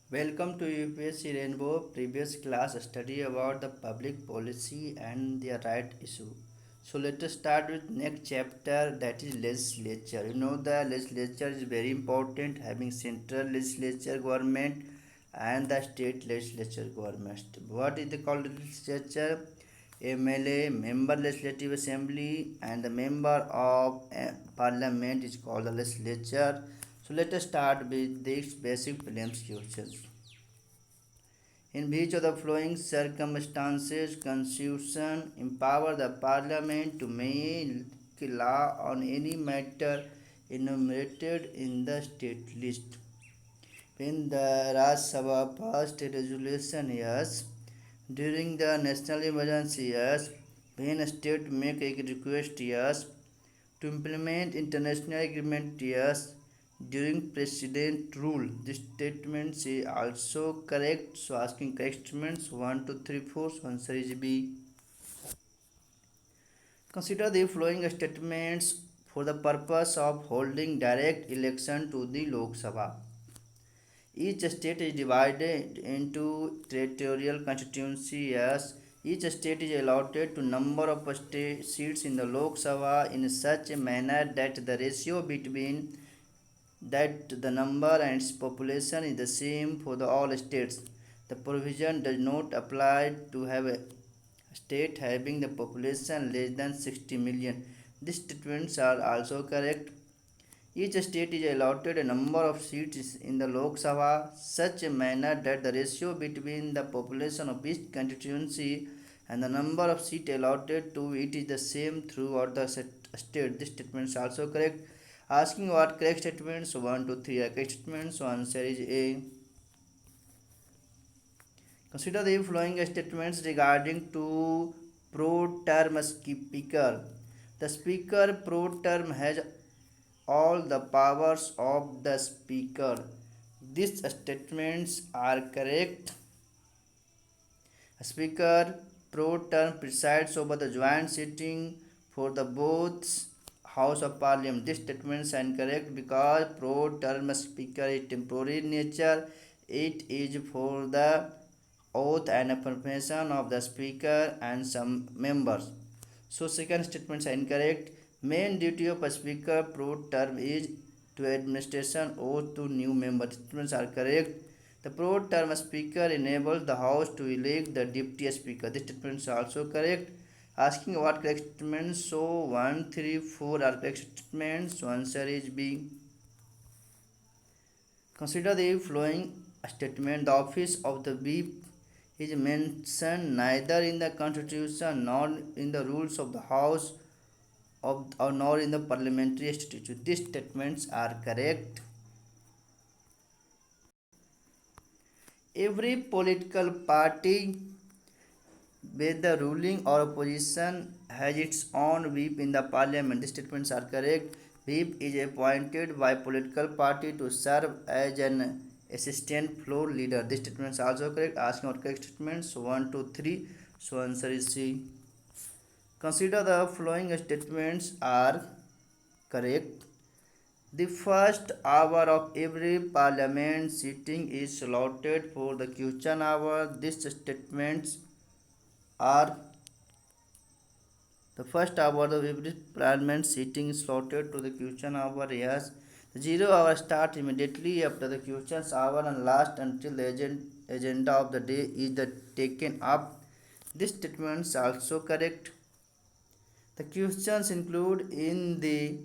Welcome to UPSC Rainbow previous class study about the public policy and their right issue. So let us start with next chapter, that is legislature. You know the legislature is very important, having central legislature government and the state legislature government. What is the called legislature? MLA, member legislative assembly, and the member of parliament is called the legislature. So let us start with these basic prelims questions. In which of the following circumstances Constitution empower the Parliament to make law on any matter enumerated in the state list? When the Raj Sabha passed a resolution, yes. During the national emergency, yes. When a state make a request, yes. To implement international agreement, yes. During president rule, this statement is also correct. So asking correct statements 1, 2, 3, 4. So answer is B. Consider the following statements for the purpose of holding direct election to the Lok Sabha. Each state is divided into territorial constituencies. Each state is allotted to number of seats in the Lok Sabha in such a manner that the ratio between that the number and its population is the same for all states. The provision does not apply to have a state having the population less than 60 million. These statements are also correct. Each state is allotted a number of seats in the Lok Sabha such a manner that the ratio between the population of each constituency and the number of seats allotted to it is the same throughout the state. This statement is also correct. Asking what correct statements? 1, 2, 3 are correct statements. So answer is A. Consider the following statements regarding to pro term speaker. The speaker pro term has all the powers of the speaker. These statements are correct. A speaker pro term presides over the joint sitting for the both House of Parliament. These statements are incorrect because pro term speaker is temporary in nature. It is for the oath and affirmation of the speaker and some members. So second statements are incorrect. Main duty of a speaker pro term is to administration oath to new members. Statements are correct. The pro term speaker enables the house to elect the deputy speaker. This statements are also correct. Asking what correct statements? So 1, 3, 4 are correct statements. So answer is B. Consider the following statement. The office of the whip is mentioned neither in the constitution nor in the rules of the house of or nor in the parliamentary statute. These statements are correct. Every political party, whether ruling or opposition, has its own whip in the parliament. These statements are correct. Whip is appointed by political party to serve as an assistant floor leader. These statements are also correct. Asking what correct statements 1, 2, 3. So answer is C. Consider the following statements are correct. The first hour of every parliament sitting is allotted for the question hour. These statements are the first hour of every parliament sitting is allotted to the question hour. Yes. The 0 hour start immediately after the questions hour and last until the agenda of the day is taken up. These statements also correct. The questions include in the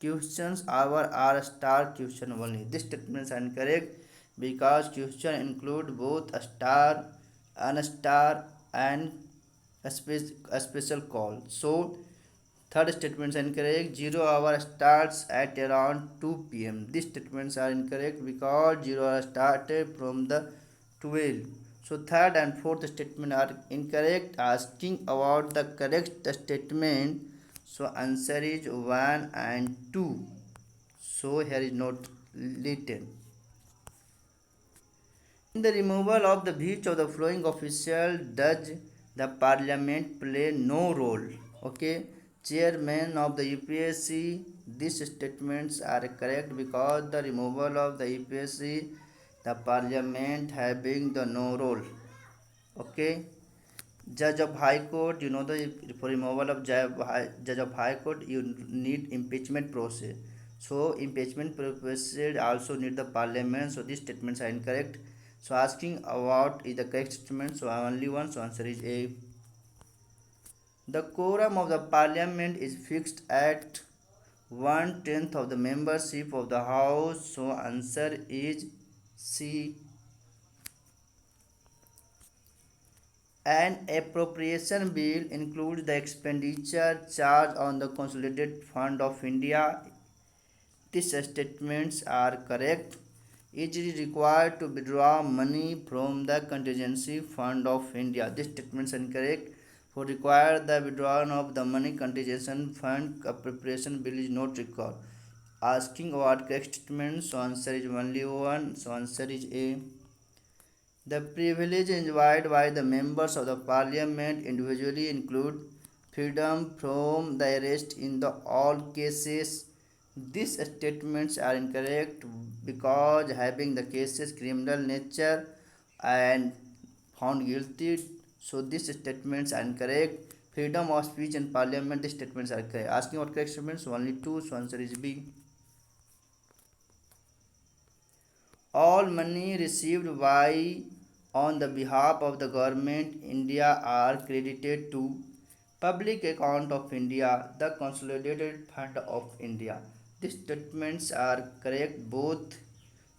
questions hour are star question only. This statement is incorrect because question include both a star, unstar, and a special call. So third statement is incorrect. 0 hour starts at around 2 p.m. These statements are incorrect because 0 hour started from the 12. So third and fourth statement are incorrect. Asking about the correct statement. So answer is 1 and 2. So here is not written. In the removal of the which of the following official does the parliament play no role? Okay, chairman of the UPSC. These statements are correct because the removal of the UPSC the parliament having the no role. Okay. Judge of High Court, for removal of Judge of High Court, you need impeachment process. So impeachment process also need the parliament. So these statements are incorrect. So asking about is the correct statement. So only one. So answer is A. The quorum of the parliament is fixed at 1/10 of the membership of the house. So answer is C. An appropriation bill includes the expenditure charge on the Consolidated Fund of India. These statements are correct. It is required to withdraw money from the contingency fund of India. These statements are incorrect. For require the withdrawal of the money contingency fund, appropriation bill is not required. Asking about correct statements, so answer is only one. So answer is A. The privilege enjoyed by the members of the parliament individually include freedom from the arrest in the all cases. These statements are incorrect because having the cases criminal nature and found guilty. So these statements are incorrect. Freedom of speech in parliament, these statements are correct. Asking what correct statements, only two, so answer is B. All money received by on the behalf of the government India are credited to public account of India, the consolidated fund of India. These statements are correct both.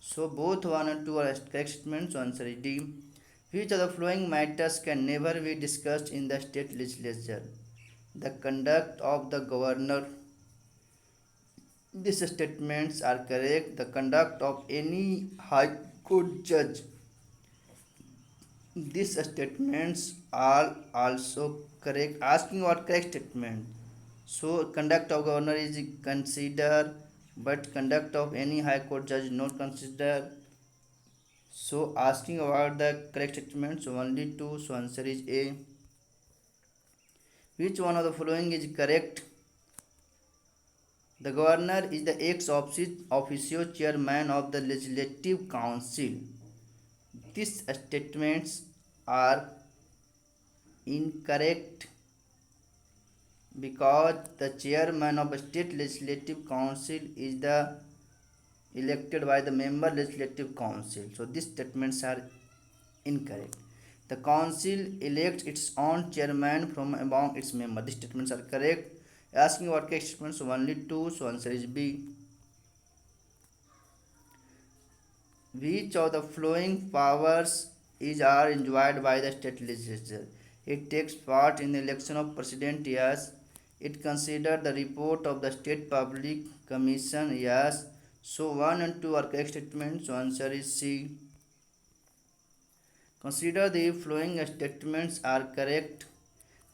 So both 1 and 2 are correct statements. So answer is D. Which of the following matters can never be discussed in the state legislature? The conduct of the governor. These statements are correct. The conduct of any high court judge. These statements are also correct. Asking what correct statement. So conduct of governor is considered, but conduct of any high court judge not considered. So asking about the correct statement. So only two. So answer is A. Which one of the following is correct? The governor is the ex officio chairman of the legislative council. These statements are incorrect because the chairman of a state legislative council is the elected by the member legislative council. So these statements are incorrect. The council elects its own chairman from among its members. These statements are correct. Asking what correct statements, so only two. So answer is B. Which of the following powers are enjoyed by the state legislature? It takes part in the election of president, yes. It considers the report of the state public commission, yes. So 1 and 2 are correct statements. So answer is C. Consider the following statements are correct.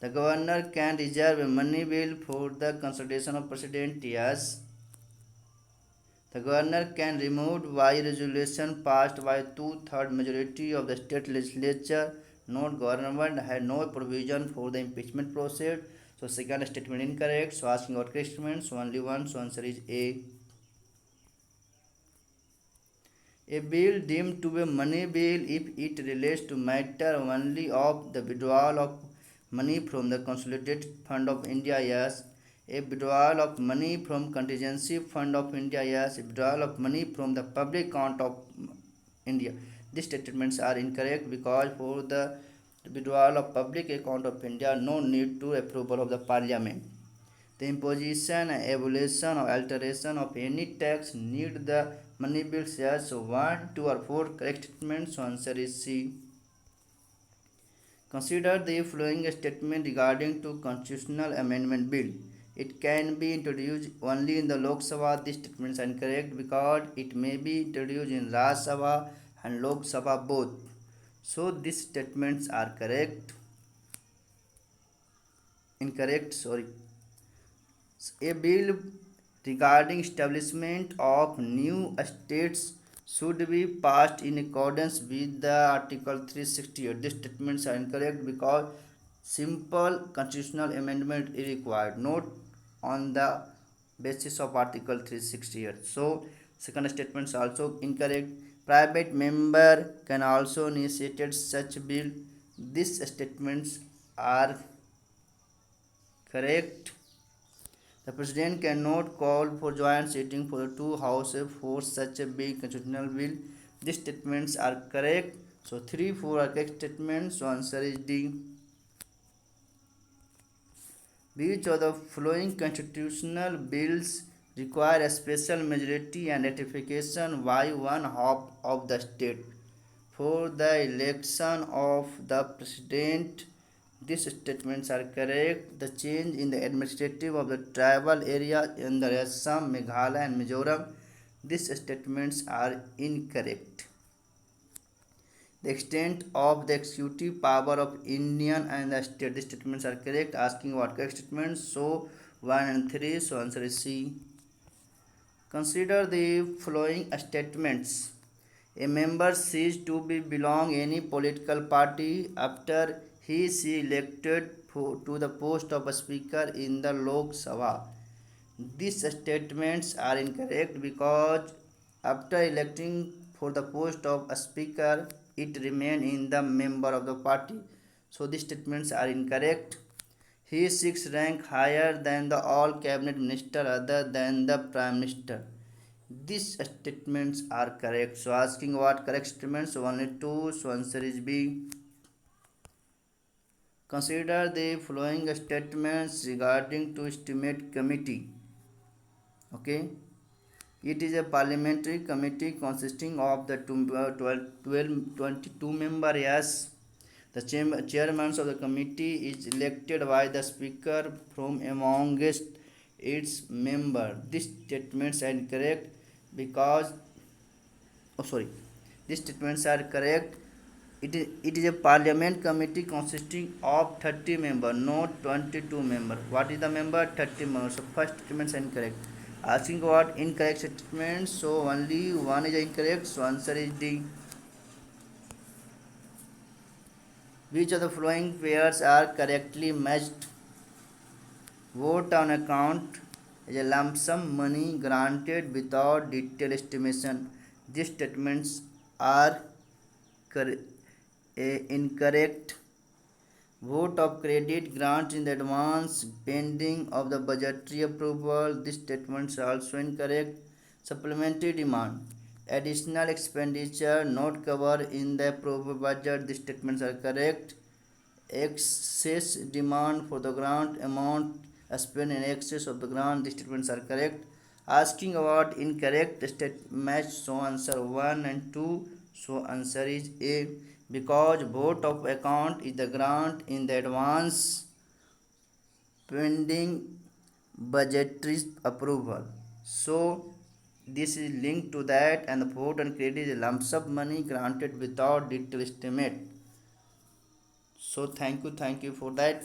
The governor can reserve a money bill for the consultation of president, yes. The governor can remove by resolution passed by two-thirds majority of the state legislature. Note government had no provision for the impeachment process. So second statement incorrect. So asking what correct statement. So only one. So answer is A. A bill deemed to be a money bill if it relates to matter only of the withdrawal of money from the Consolidated Fund of India, yes. A withdrawal of money from Contingency Fund of India, yes. A withdrawal of money from the public account of India. These statements are incorrect because for the withdrawal of public account of India, no need to approval of the parliament. The imposition, abolition, or alteration of any tax need the money bills, yes. So 1, 2 or 4 correct statements. So answer is C. Consider the following statement regarding to constitutional amendment bill. It can be introduced only in the Lok Sabha. These statements are incorrect because it may be introduced in Rajya Sabha and Lok Sabha both. So these statements are correct. Incorrect, sorry. A bill regarding establishment of new states should be passed in accordance with the Article 368. These statements are incorrect because simple constitutional amendment is required, not on the basis of Article 368. So second statement is also incorrect. Private member can also initiate such bill. These statements are correct. The president cannot call for joint sitting for the two houses for such a big constitutional bill. These statements are correct. So 3, 4 are correct statements. So answer is D. Which of the following constitutional bills require a special majority and ratification by one half of the state? For the election of the president, these statements are correct. The change in the administrative of the tribal area in the Assam, Meghalaya and Mizoram, these statements are incorrect. The extent of the executive power of Indian and the state, these statements are correct. Asking what correct statements, so 1 and 3, so answer is C. Consider the following statements. A member ceased to belong any political party after he she elected to the post of a speaker in the Lok Sabha. These statements are incorrect because after electing for the post of a speaker, it remained in the member of the party. So these statements are incorrect. He seeks rank higher than the all cabinet minister other than the prime minister. These statements are correct. So asking what correct statements, so only 2, so answer is B. Consider the following statements regarding to estimate committee. Okay. It is a parliamentary committee consisting of the 22 member. Yes. The chairman of the committee is elected by the speaker from amongst its member. These statements are incorrect because these statements are correct. It is a parliament committee consisting of 30 members, not 22 members. What is the member? 30 members. So first statements are incorrect. Asking what incorrect statements, so only one is incorrect, so answer is D. Which of the following pairs are correctly matched? Vote on account is a lump sum money granted without detailed estimation. These statements are incorrect. Vote of credit grants in advance pending of the budgetary approval. These statements are also incorrect. Supplementary demand, additional expenditure not covered in the approved budget. These statements are correct. Excess demand for the grant amount spent in excess of the grant. These statements are correct. Asking about incorrect state match, so answer 1 and 2, so answer is A. Because vote of account is the grant in the advance pending budgetary approval. So this is linked to that, and the vote and credit is a lump sum money granted without detailed estimate. So thank you for that.